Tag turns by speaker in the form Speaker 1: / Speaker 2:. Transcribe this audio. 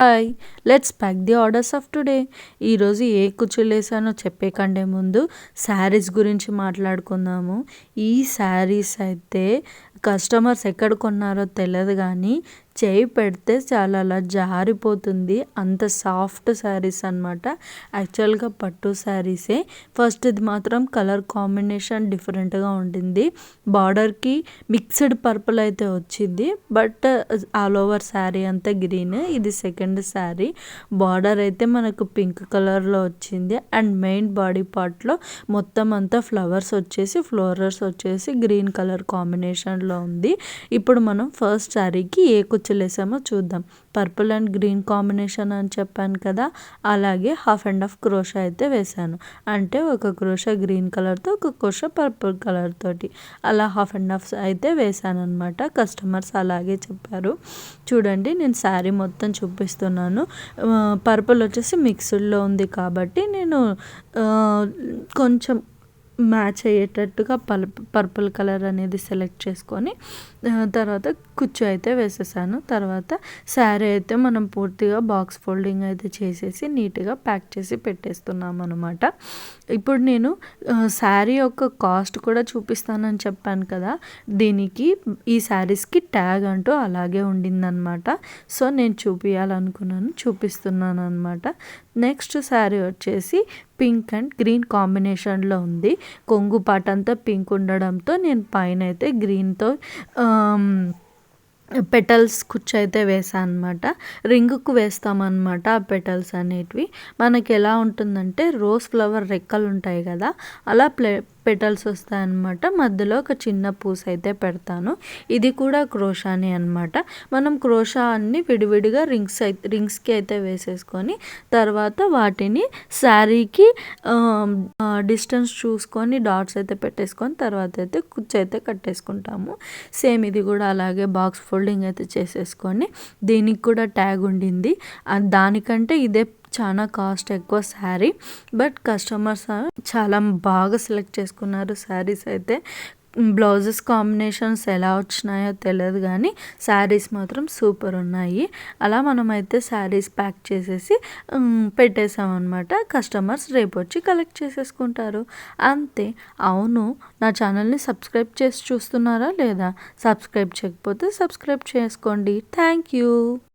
Speaker 1: Hi! Let's pack the orders of today. ఈరోజు ఏ కుచ్చులేసానో చెప్పే కంటే ముందు శారీస్ గురించి మాట్లాడుకుందాము. ఈ శారీస్ అయితే కస్టమర్స్ ఎక్కడ కొన్నారో తెలీదు గానీ, చేయి పెడితే చాలా అలా జారిపోతుంది. అంత సాఫ్ట్ శారీస్ అనమాట. యాక్చువల్‌గా పట్టు శారీసే. ఫస్ట్‌ది మాత్రం కలర్ కాంబినేషన్ డిఫరెంట్‌గా ఉండింది. బార్డర్‌కి మిక్స్డ్ పర్పుల్ అయితే వచ్చింది. బట్ ఆల్ ఓవర్ శారీ అంతా గ్రీన్. ఇది సెకండ్ శారీ. బార్డర్ అయితే మనకు పింక్ కలర్‌లో వచ్చింది. అండ్ మెయిన్ బాడీ పార్ట్‌లో మొత్తం అంతా ఫ్లవర్స్ వచ్చేసి గ్రీన్ కలర్ కాంబినేషన్‌లో ఉంది. ఇప్పుడు మనం ఫస్ట్ శారీకి ఏ కుచ్చులేసామో చూద్దాం. పర్పుల్ అండ్ గ్రీన్ కాంబినేషన్ అని చెప్పాను కదా, అలాగే హాఫ్ అండ్ హాఫ్ క్రోషా అయితే వేశాను. అంటే ఒక క్రోషా గ్రీన్ కలర్తో, ఒక క్రోషా పర్పుల్ కలర్ తోటి అలా హాఫ్ అండ్ హాఫ్ అయితే వేశాను అనమాట. కస్టమర్స్ అలాగే చెప్పారు. చూడండి, నేను శారీ మొత్తం చూపిస్తున్నాను. పర్పుల్ వచ్చేసి మిక్స్డ్లో ఉంది కాబట్టి నేను కొంచెం మ్యాచ్ అయ్యేటట్టుగా పర్పుల్ కలర్ అనేది సెలెక్ట్ చేసుకొని తర్వాత కుచ్చు అయితే వేసేసాను. తర్వాత శారీ అయితే మనం పూర్తిగా బాక్స్ ఫోల్డింగ్ అయితే చేసేసి నీట్గా ప్యాక్ చేసి పెట్టేస్తున్నాం అనమాట. ఇప్పుడు నేను శారీ యొక్క కాస్ట్ కూడా చూపిస్తానని చెప్పాను కదా, దీనికి ఈ శారీస్కి ట్యాగ్ అంటూ అలాగే ఉండిందనమాట. సో నేను చూపిస్తున్నాను అనమాట. నెక్స్ట్ శారీ వచ్చేసి పింక్ అండ్ గ్రీన్ కాంబినేషన్లో ఉంది. కొంగు పార్ట్ అంతా పింక్ ఉండడంతో నేను పైన అయితే గ్రీన్తో పెటల్స్ కుచ్చు అయితే వేసాను అనమాట. రింగుకు వేస్తామన్నమాట ఆ పెటల్స్ అనేటివి. మనకి ఎలా ఉంటుందంటే రోజ్ ఫ్లవర్ రెక్కలు ఉంటాయి కదా, అలా పెటల్స్ వస్తాయన్నమాట. మధ్యలో ఒక చిన్న పూస అయితే పెడతాను. ఇది కూడా క్రోషానే అనమాట. మనం క్రోషా అన్ని విడివిడిగా రింగ్స్కి అయితే వేసేసుకొని తర్వాత వాటిని శారీకి డిస్టెన్స్ చూసుకొని డాట్స్ అయితే పెట్టేసుకొని తర్వాత అయితే కుచ్చు అయితే కట్టేసుకుంటాము. సేమ్ ఇది కూడా అలాగే బాక్స్ ఫోల్డింగ్ అయితే చేసేసుకొని దీనికి కూడా ట్యాగ్ ఉండింది. దానికంటే ఇదే చాలా కాస్ట్ ఎక్కువ శారీ. బట్ కస్టమర్స్ చాలా బాగా సెలెక్ట్ చేసుకున్నారు శారీస్ అయితే. బ్లౌజెస్ కాంబినేషన్స్ ఎలా వచ్చినాయో తెలియదు కానీ శారీస్ మాత్రం సూపర్ ఉన్నాయి. అలా మనమైతే శారీస్ ప్యాక్ చేసేసి పెట్టేసామన్నమాట. కస్టమర్స్ రేపు వచ్చి కలెక్ట్ చేసేసుకుంటారు అంతే. అవును, నా ఛానల్ని సబ్స్క్రైబ్ చేసి చూస్తున్నారా లేదా? సబ్స్క్రైబ్ చేయకపోతే సబ్స్క్రైబ్ చేసుకోండి. Thank you.